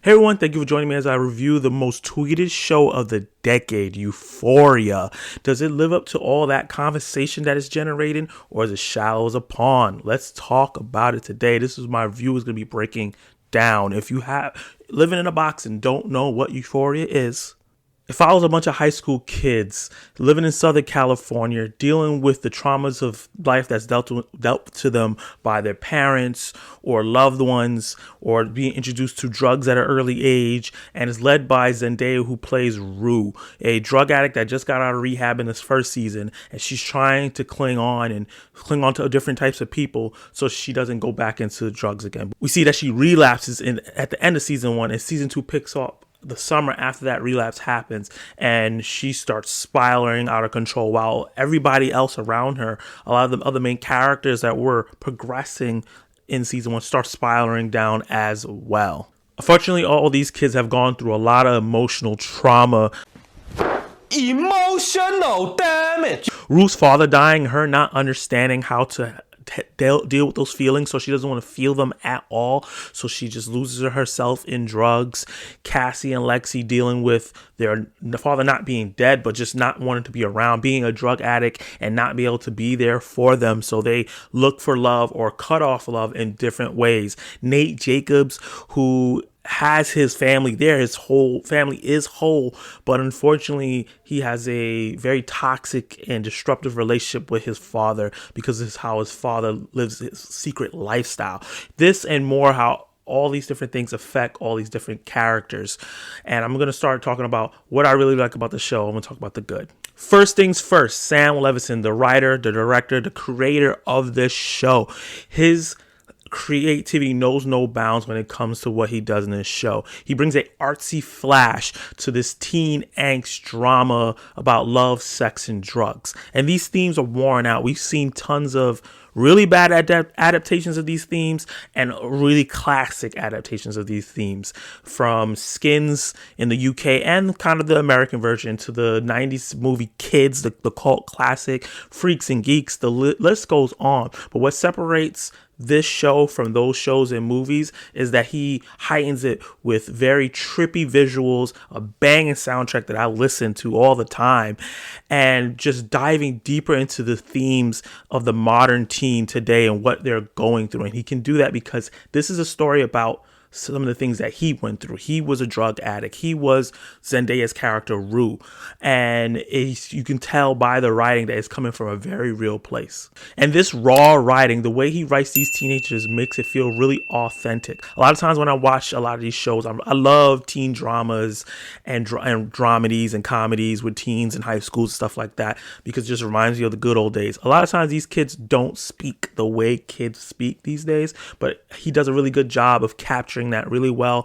Hey everyone, thank you for joining me as I review the most tweeted show of the decade, Euphoria. Does it live up to all that conversation that it's generating, or is it shallow as a pond? Let's talk about it today. This is my review is going to be breaking down. If you have living in a box and don't know what Euphoria is, it follows a bunch of high school kids living in Southern California, dealing with the traumas of life that's dealt to them by their parents or loved ones, or being introduced to drugs at an early age. And is led by Zendaya, who plays Rue, a drug addict that just got out of rehab in this first season, and she's trying to cling on to different types of people so she doesn't go back into drugs again. We see that she relapses at the end of season 1, and season 2 picks up the summer after that relapse happens, and she starts spiraling out of control while everybody else around her, a lot of the other main characters that were progressing in season 1, start spiraling down as well. Unfortunately, all these kids have gone through a lot of emotional trauma. Emotional damage. Rue's father dying, her not understanding how to deal with those feelings, so she doesn't want to feel them at all, so she just loses herself in drugs. Cassie and Lexi dealing with their father not being dead, but just not wanting to be around, being a drug addict and not be able to be there for them, so they look for love or cut off love in different ways. Nate Jacobs, who has his family there, his whole family is whole, but unfortunately he has a very toxic and disruptive relationship with his father because this is how his father lives his secret lifestyle. This and more, how all these different things affect all these different characters. And I'm going to start talking about what I really like about the show. I'm going to talk about the good. First things first, Sam Levinson, the writer, the director, the creator of this show. His creativity knows no bounds when it comes to what he does in this show. He brings an artsy flash to this teen angst drama about love, sex, and drugs. And these themes are worn out. We've seen tons of really bad adaptations of these themes and really classic adaptations of these themes, from Skins in the UK and kind of the American version to the 90s movie Kids, the cult classic, Freaks and Geeks. The list goes on. But what separates this show from those shows and movies is that he heightens it with very trippy visuals, a banging soundtrack that I listen to all the time, and just diving deeper into the themes of the modern teen today and what they're going through. And he can do that because this is a story about some of the things that he went through. He was a drug addict. He was Zendaya's character, Rue. And you can tell by the writing that it's coming from a very real place. And this raw writing, the way he writes these teenagers, makes it feel really authentic. A lot of times when I watch a lot of these shows, I love teen dramas and dramedies and comedies with teens in high school, stuff like that, because it just reminds me of the good old days. A lot of times these kids don't speak the way kids speak these days, but he does a really good job of capturing that really well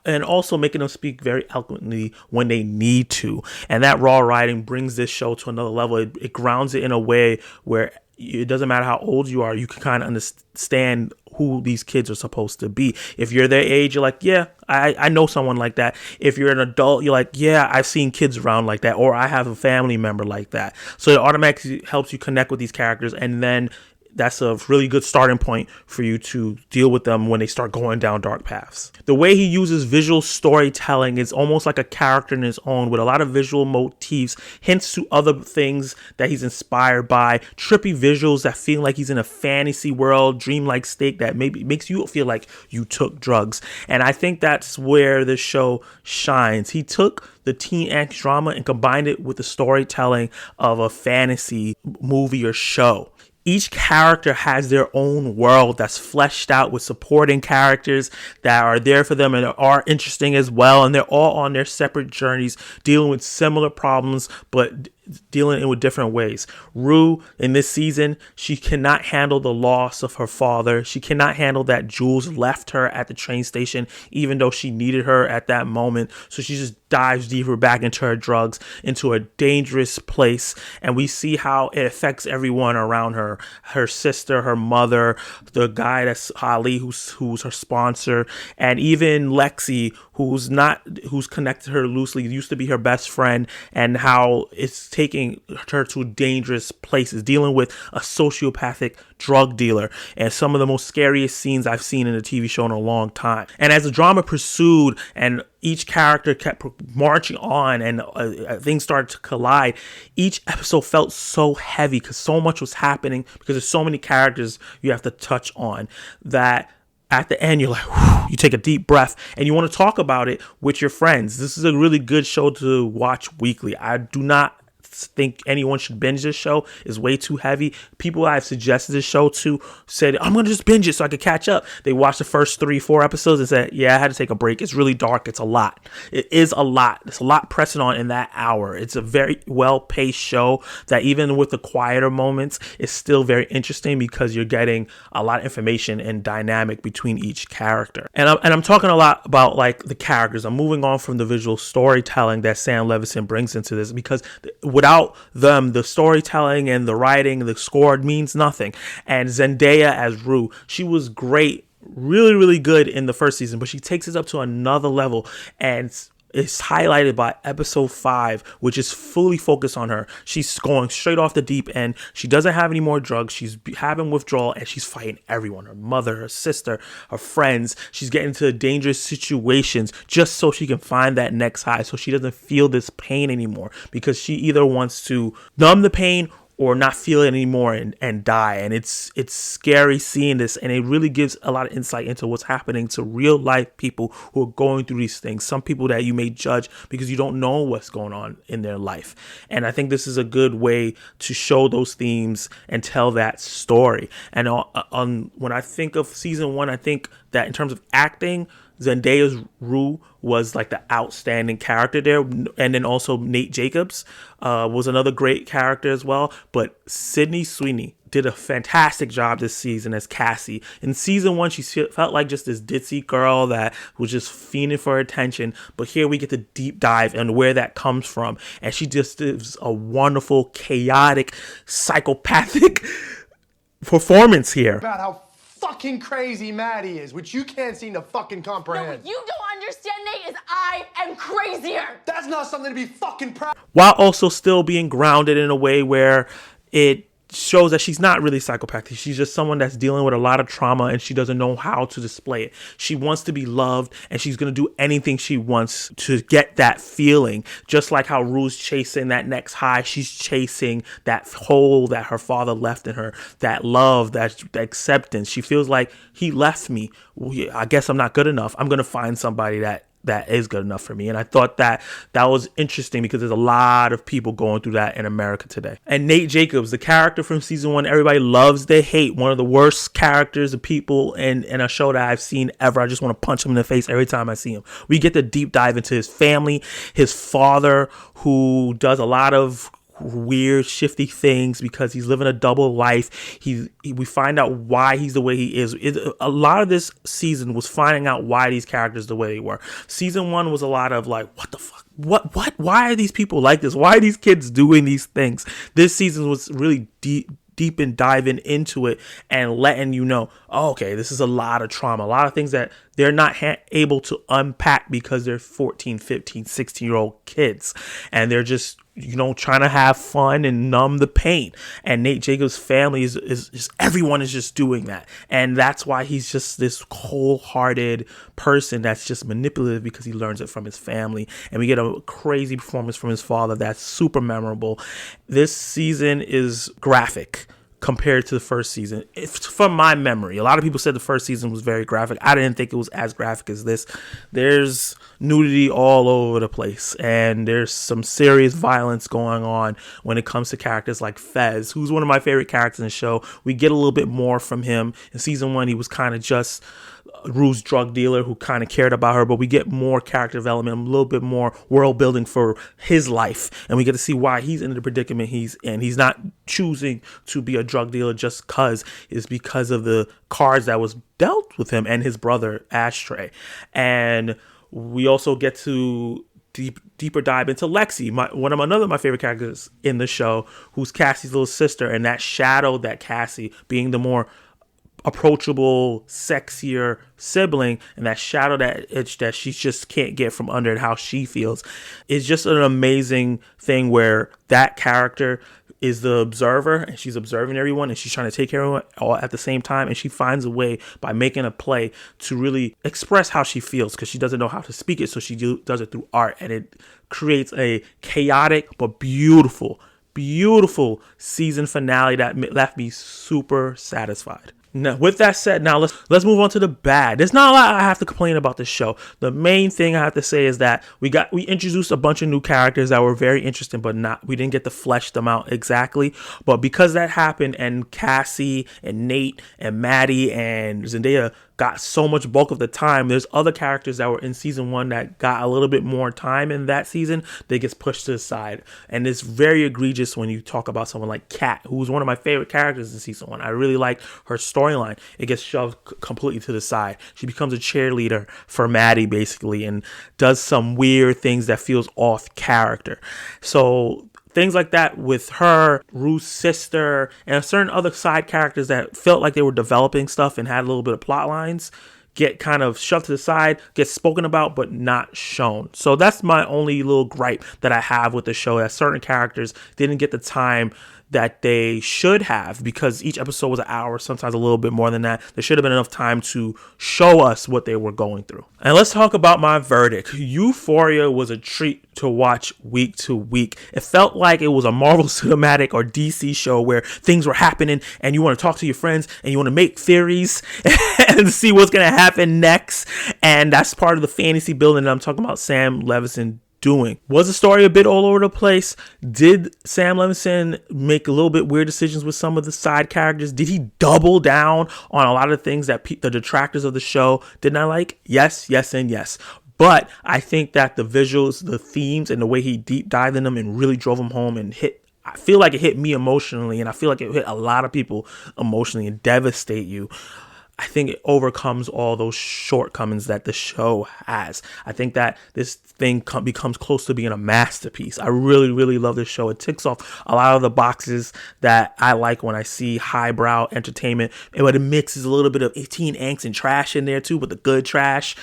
and also making them speak very eloquently when they need to. And that raw writing brings this show to another level. It grounds it in a way where it doesn't matter how old you are, you can kind of understand who these kids are supposed to be. If you're their age, you're like, yeah, I know someone like that. If you're an adult, you're like, yeah, I've seen kids around like that, or I have a family member like that. So it automatically helps you connect with these characters, and then that's a really good starting point for you to deal with them when they start going down dark paths. The way he uses visual storytelling is almost like a character in his own, with a lot of visual motifs, hints to other things that he's inspired by, trippy visuals that feel like he's in a fantasy world, dreamlike state that maybe makes you feel like you took drugs. And I think that's where this show shines. He took the teen angst drama and combined it with the storytelling of a fantasy movie or show. Each character has their own world that's fleshed out with supporting characters that are there for them and are interesting as well. And they're all on their separate journeys, dealing with similar problems, but dealing it with different ways. Rue, in this season, she cannot handle the loss of her father. She cannot handle that Jules left her at the train station, even though she needed her at that moment. So she just dives deeper back into her drugs, into a dangerous place. And we see how it affects everyone around her, her sister, her mother, the guy that's Ali, who's her sponsor, and even Lexi, who's connected to her loosely, used to be her best friend, and how it's taking her to dangerous places, dealing with a sociopathic drug dealer, and some of the most scariest scenes I've seen in a TV show in a long time. And as the drama pursued and each character kept marching on, and things started to collide, each episode felt so heavy because so much was happening, because there's so many characters you have to touch on, that at the end you're like, whew, you take a deep breath and you want to talk about it with your friends. This is a really good show to watch weekly. I do not think anyone should binge this show. It's way too heavy. People I've suggested this show to said, I'm gonna just binge it so I could catch up. They watched the first 3-4 episodes and said, yeah, I had to take a break. It's really dark. It's a lot. It is a lot. It's a lot pressing on in that hour. It's a very well-paced show that even with the quieter moments is still very interesting, because you're getting a lot of information and dynamic between each character. And I'm talking a lot about like the characters. I'm moving on from the visual storytelling that Sam Levinson brings into this, because without them, the storytelling and the writing, the score means nothing. And Zendaya as Rue, she was great, really, really good in the first season, but she takes it up to another level, and it's highlighted by episode 5, which is fully focused on her. She's going straight off the deep end. She doesn't have any more drugs. She's having withdrawal, and she's fighting everyone, her mother, her sister, her friends. She's getting into dangerous situations just so she can find that next high, so she doesn't feel this pain anymore, because she either wants to numb the pain or not feel it anymore and die. And it's scary seeing this, and it really gives a lot of insight into what's happening to real life people who are going through these things. Some people that you may judge because you don't know what's going on in their life. And I think this is a good way to show those themes and tell that story. And when I think of season 1, I think that in terms of acting, Zendaya's Rue was like the outstanding character there, and then also Nate Jacobs was another great character as well. But Sydney Sweeney did a fantastic job this season as Cassie. In season 1, she felt like just this ditzy girl that was just fiending for attention, but here we get to deep dive and where that comes from, and she just is a wonderful, chaotic, psychopathic performance here. About how fucking crazy Maddie is, which you can't seem to fucking comprehend. No, what you don't understand, Nate, is I am crazier. That's not something to be fucking proud. While also still being grounded in a way where it shows that she's not really psychopathic. She's just someone that's dealing with a lot of trauma, and she doesn't know how to display it. She wants to be loved, and she's going to do anything she wants to get that feeling. Just like how Rue's chasing that next high, she's chasing that hole that her father left in her, that love, that acceptance. She feels like, he left me. I guess I'm not good enough. I'm going to find somebody that is good enough for me. And I thought that was interesting, because there's a lot of people going through that in America today. And Nate Jacobs, the character from season 1, everybody loves, they hate. One of the worst characters of people in a show that I've seen ever. I just want to punch him in the face every time I see him. We get to deep dive into his family, his father, who does a lot of weird, shifty things because he's living a double life. We find out why he's the way he is. A lot of this season was finding out why these characters the way they were. Season 1 was a lot of like, what the fuck? What? Why are these people like this? Why are these kids doing these things? This season was really deep and diving into it and letting you know, oh, okay, this is a lot of trauma, a lot of things that they're not able to unpack because they're 14, 15, 16-year-old kids, and they're just, trying to have fun and numb the pain. And Nate Jacobs' family is everyone is just doing that, and that's why he's just this cold-hearted person that's just manipulative, because he learns it from his family. And we get a crazy performance from his father that's super memorable. This season is graphic compared to the first season. It's from my memory. A lot of people said the first season was very graphic. I didn't think it was as graphic as this. There's nudity all over the place, and there's some serious violence going on when it comes to characters like Fez, who's one of my favorite characters in the show. We get a little bit more from him. In season 1, he was kind of just Rue's drug dealer who kind of cared about her, but we get more character development, a little bit more world building for his life, and we get to see why he's in the predicament he's in. He's not choosing to be a drug dealer just it's because of the cards that was dealt with him and his brother Ashtray. And we also get to deeper dive into Lexi, another of my favorite characters in the show, who's Cassie's little sister, and that shadow that Cassie, being the more approachable, sexier sibling, and that shadow, that itch that she just can't get from under, and how she feels, is just an amazing thing where that character is the observer, and she's observing everyone, and she's trying to take care of everyone all at the same time, and she finds a way by making a play to really express how she feels, because she doesn't know how to speak it, so she does it through art, and it creates a chaotic but beautiful season finale that left me super satisfied. Now, with that said, now let's move on to the bad. There's not a lot I have to complain about this show. The main thing I have to say is that we introduced a bunch of new characters that were very interesting, but we didn't get to flesh them out exactly. But because that happened, and Cassie and Nate and Maddie and Zendaya got so much bulk of the time, there's other characters that were in season 1 that got a little bit more time in that season. They gets pushed to the side, and it's very egregious when you talk about someone like Kat, who was one of my favorite characters in season 1. I really liked her storyline. It gets shoved completely to the side. She becomes a cheerleader for Maddie, basically, and does some weird things that feels off character. So things like that with her, Ruth's sister, and certain other side characters that felt like they were developing stuff and had a little bit of plot lines get kind of shoved to the side, get spoken about, but not shown. So that's my only little gripe that I have with the show, that certain characters didn't get the time that they should have, because each episode was an hour, sometimes a little bit more than that. There should have been enough time to show us what they were going through. And let's talk about my verdict. Euphoria was a treat to watch week to week. It felt like it was a Marvel Cinematic or DC show where things were happening and you want to talk to your friends and you want to make theories and see what's going to happen next. And that's part of the fantasy building that I'm talking about Sam Levinson doing. Was the story a bit all over the place? Did Sam Levinson make a little bit weird decisions with some of the side characters? Did he double down on a lot of things that the detractors of the show did not like? Yes, and yes. But I think that the visuals, the themes, and the way he deep dived in them and really drove them home and I feel like it hit me emotionally, and I feel like it hit a lot of people emotionally and devastate you. I think it overcomes all those shortcomings that the show has. I think that this thing becomes close to being a masterpiece. I really, really love this show. It ticks off a lot of the boxes that I like when I see highbrow entertainment, but it mixes a little bit of teen angst and trash in there too, but the good trash.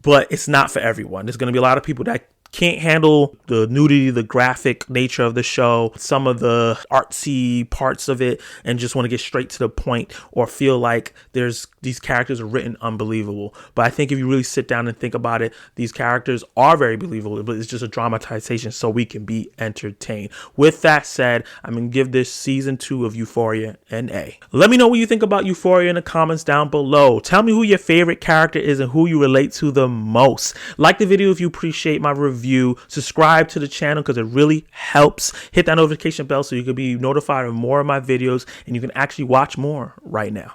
But it's not for everyone. There's going to be a lot of people that can't handle the nudity, the graphic nature of the show, some of the artsy parts of it, and just want to get straight to the point, or feel like these characters are written unbelievable. But I think if you really sit down and think about it, these characters are very believable, but it's just a dramatization so we can be entertained. With that said, I'm going to give this season 2 of Euphoria an A. Let me know what you think about Euphoria in the comments down below. Tell me who your favorite character is and who you relate to the most. Like the video if you appreciate my review. Subscribe to the channel because it really helps. Hit that notification bell so you can be notified of more of my videos and you can actually watch more right now.